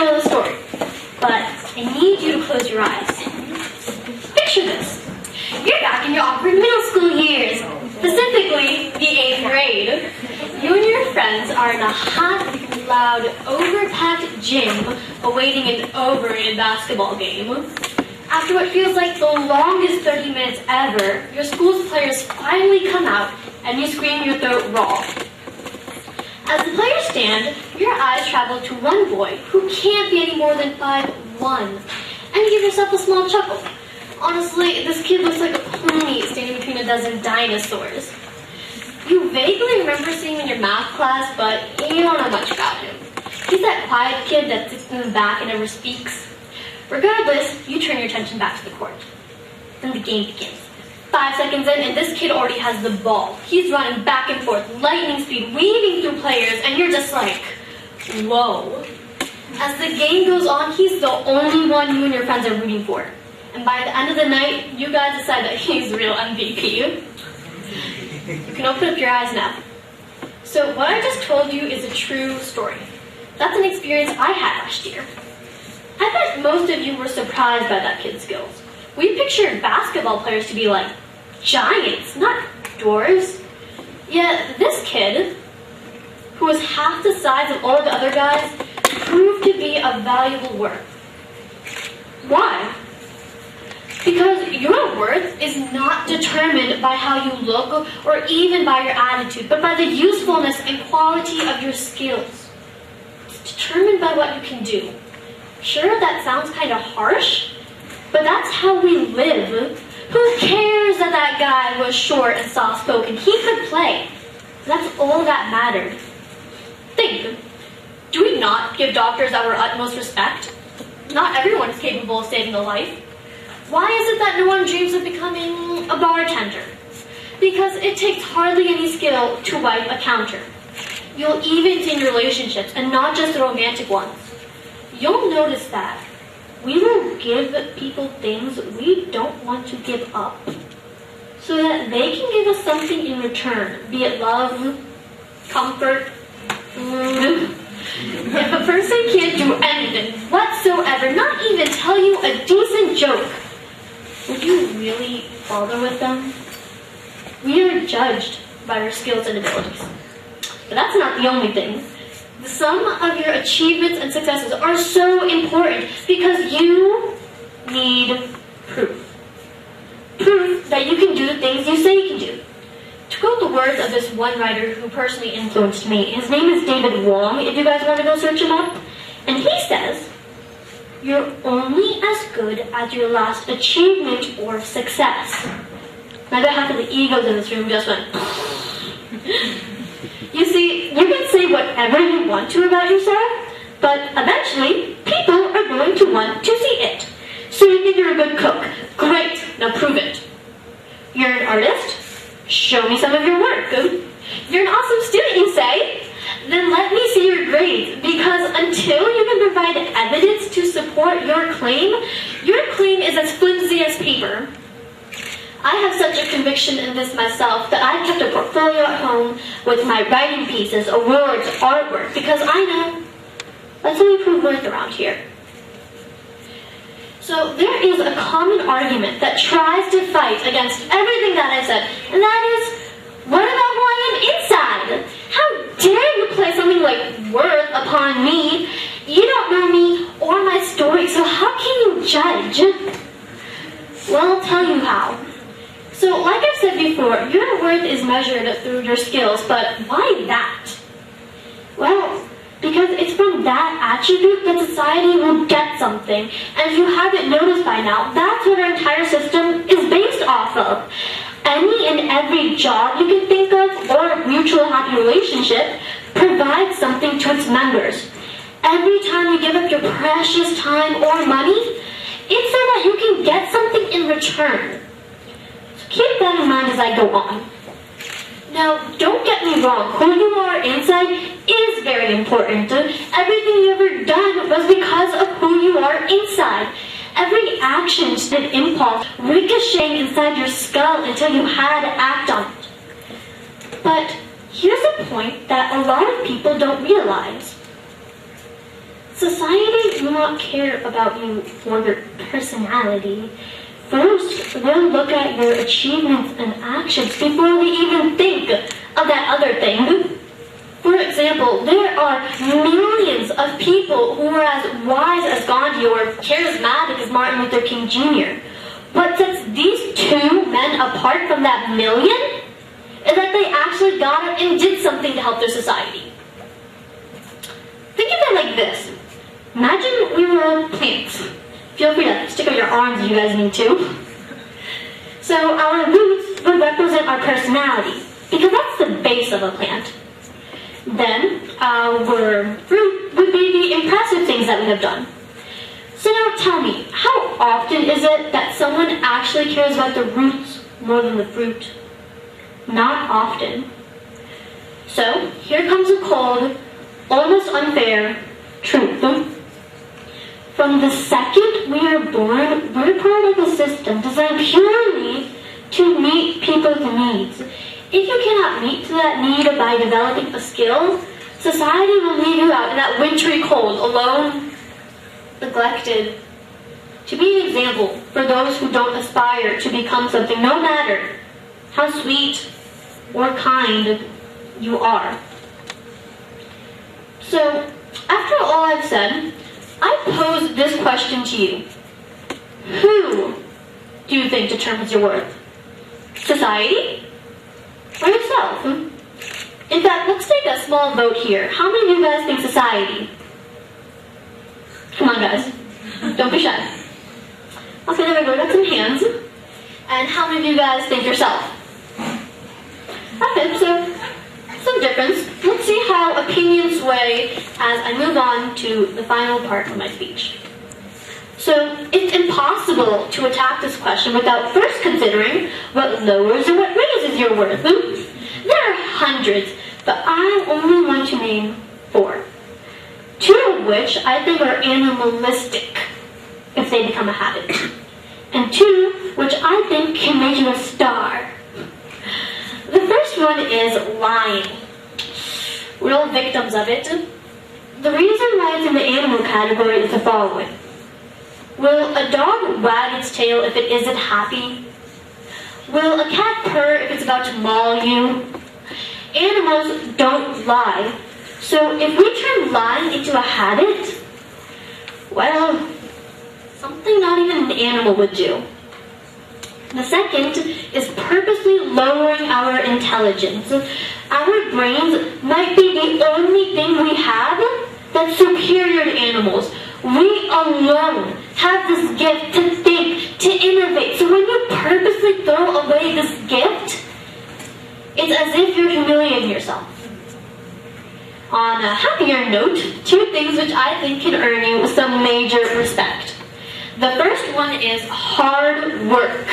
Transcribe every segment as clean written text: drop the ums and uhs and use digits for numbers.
tell the story, but I need you to close your eyes. Picture this. You're back in your awkward middle school years, specifically the 8th grade. You and your friends are in a hot, loud, overpacked gym awaiting an overrated basketball game. After what feels like the longest 30 minutes ever, your school's players finally come out and you scream your throat raw. As the players stand, your eyes travel to one boy who can't be any more than 5'1", and you give yourself a small chuckle. Honestly, this kid looks like a pony standing between a dozen dinosaurs. You vaguely remember seeing him in your math class, but you don't know much about him. He's that quiet kid that sits in the back and never speaks. Regardless, you turn your attention back to the court. Then the game begins. 5 seconds in, and this kid already has the ball. He's running back and forth, lightning speed, weaving through players, and you're just like, whoa. As the game goes on, he's the only one you and your friends are rooting for. And by the end of the night, you guys decide that he's the real MVP. You can open up your eyes now. So what I just told you is a true story. That's an experience I had last year. I bet most of you were surprised by that kid's skills. We pictured basketball players to be like giants, not dwarves. Yet this kid, who was half the size of all of the other guys, proved to be a valuable work. Why? Because your worth is not determined by how you look or even by your attitude, but by the usefulness and quality of your skills. It's determined by what you can do. Sure, that sounds kind of harsh, but that's how we live. Who cares that that guy was short and soft-spoken? He could play. That's all that mattered. Think, do we not give doctors our utmost respect? Not everyone is capable of saving a life. Why is it that no one dreams of becoming a bartender? Because it takes hardly any skill to wipe a counter. You'll even in relationships, and not just the romantic ones. You'll notice that we will give people things we don't want to give up, so that they can give us something in return, be it love, comfort. If a person can't do anything whatsoever, not even tell you a decent joke, would you really bother with them? We are judged by our skills and abilities. But that's not the only thing. The sum of your achievements and successes are so important because you need proof. Proof that you can do the things you say you can do. To quote the words of this one writer who personally influenced me, his name is David Wong, if you guys want to go search him up, and he says, "You're only as good as your last achievement or success." Now I got half of the egos in this room just went, You see, you can say whatever you want to about yourself, but eventually, people are going to want to see it. So you think you're a good cook. Great, now prove it. You're an artist? Show me some of your work. You're an awesome student, you say? Then let me see your grades, because until you can provide evidence to support your claim is as flimsy as paper. I have such a conviction in this myself that I've kept a portfolio at home with my writing pieces, awards, artwork, because I know that's how we prove worth around here. So there is a common argument that tries to fight against everything that I said, and that is, what about who I am inside? How dare you play something like worth upon me? You don't know me or my story, so how can you judge? Well, I'll tell you how. So, like I've said before, your worth is measured through your skills, but why that? Well, because it's from that attribute that society will get something. And if you haven't noticed by now, that's what our entire system is based off of. Any and every job you can think of, or mutual happy relationship, provides something to its members. Every time you give up your precious time or money, it's so that you can get something in return. Keep that in mind as I go on. Now, don't get me wrong, who you are inside is very important. Everything you've ever done was because of who you are inside. Every action and impulse ricocheting inside your skull until you had to act on it. But here's a point that a lot of people don't realize. society will not care about you for your personality. First, they'll look at your achievements and actions before they even think of that other thing. For example, there are millions of people who are as wise as Gandhi or charismatic as Martin Luther King Jr. What sets these two men apart from that million is that they actually got it and did something to help their society. Think of it like this. Imagine we were plants. Feel free to stick out your arms if you guys need to. So our roots would represent our personality, because that's the base of a plant. Then our fruit would be the impressive things that we have done. So now tell me, how often is it that someone actually cares about the roots more than the fruit? Not often. So here comes a cold, almost unfair truth. From the second we are born, we're part of a system designed purely to meet people's needs. If you cannot meet that need by developing a skill, society will leave you out in that wintry cold, alone, neglected. To be an example for those who don't aspire to become something, no matter how sweet or kind you are. So, after all I've said, I pose this question to you. Who do you think determines your worth? Society? Or yourself? In fact, let's take a small vote here. How many of you guys think society? Come on, guys. Don't be shy. Okay, there we go. Got some hands. And how many of you guys think yourself? Okay, so some difference. Let's see how opinions sway as I move on to the final part of my speech. So, it's impossible to attack this question without first considering what lowers and what raises your worth. There are hundreds, but I only want to name 4. 2 of which I think are animalistic if they become a habit. And 2 which I think can make you a star. The first one is lying. We're all victims of it. The reason why it's in the animal category is the following. Will a dog wag its tail if it isn't happy? Will a cat purr if it's about to maul you? Animals don't lie. So if we turn lying into a habit, well, something not even an animal would do. The second is purposely lowering our intelligence. Our brains might be the only thing we have that's superior to animals. We alone have this gift to think, to innovate. So when you purposely throw away this gift, it's as if you're humiliating yourself. On a happier note, 2 things which I think can earn you some major respect. The first one is hard work.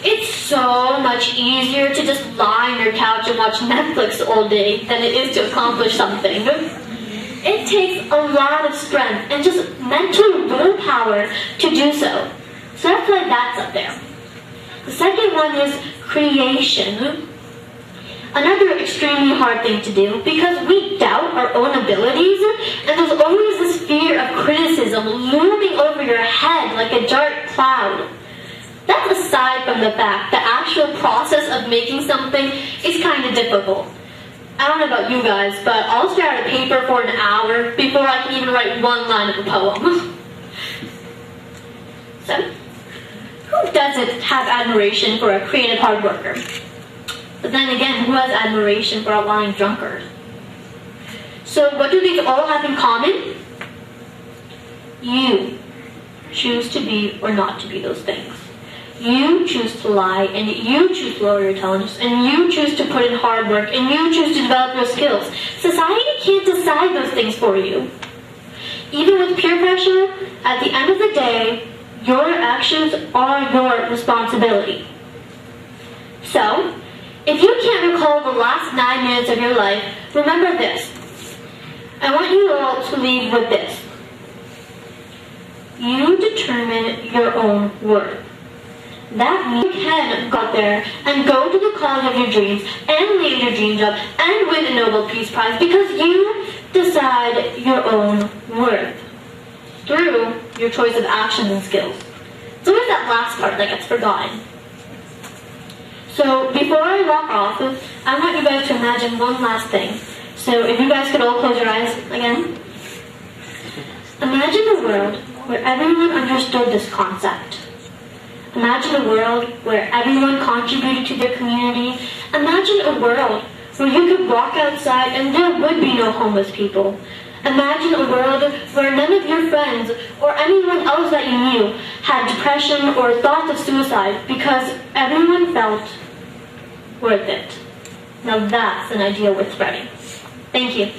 It's so much easier to just lie on your couch and watch Netflix all day than it is to accomplish something. It takes a lot of strength and just mental willpower to do so. So that's why that's up there. The second one is creation. Another extremely hard thing to do because we doubt our own abilities and there's always this fear of criticism looming over your head like a dark cloud. That's aside from the fact the actual process of making something is kind of difficult. I don't know about you guys, but I'll stare at a paper for an hour before I can even write one line of a poem. So, who doesn't have admiration for a creative hard worker? But then again, who has admiration for a lying drunkard? So what do these all have in common? You choose to be or not to be those things. You choose to lie, and you choose to lower your intelligence, and you choose to put in hard work, and you choose to develop your skills. Society can't decide those things for you. Even with peer pressure, at the end of the day, your actions are your responsibility. So, if you can't recall the last 9 minutes of your life, remember this. I want you all to leave with this. You determine your own worth. That means you can go out there and go to the college of your dreams and leave your dream job and win a Nobel Peace Prize because you decide your own worth. through your choice of actions and skills. It's always that last part that gets forgotten. So before I walk off, I want you guys to imagine one last thing. So if you guys could all close your eyes again. Imagine a world where everyone understood this concept. Imagine a world where everyone contributed to their community. Imagine a world where you could walk outside and there would be no homeless people. Imagine a world where none of your friends or anyone else that you knew had depression or thoughts of suicide because everyone felt worth it. Now that's an idea worth spreading. Thank you.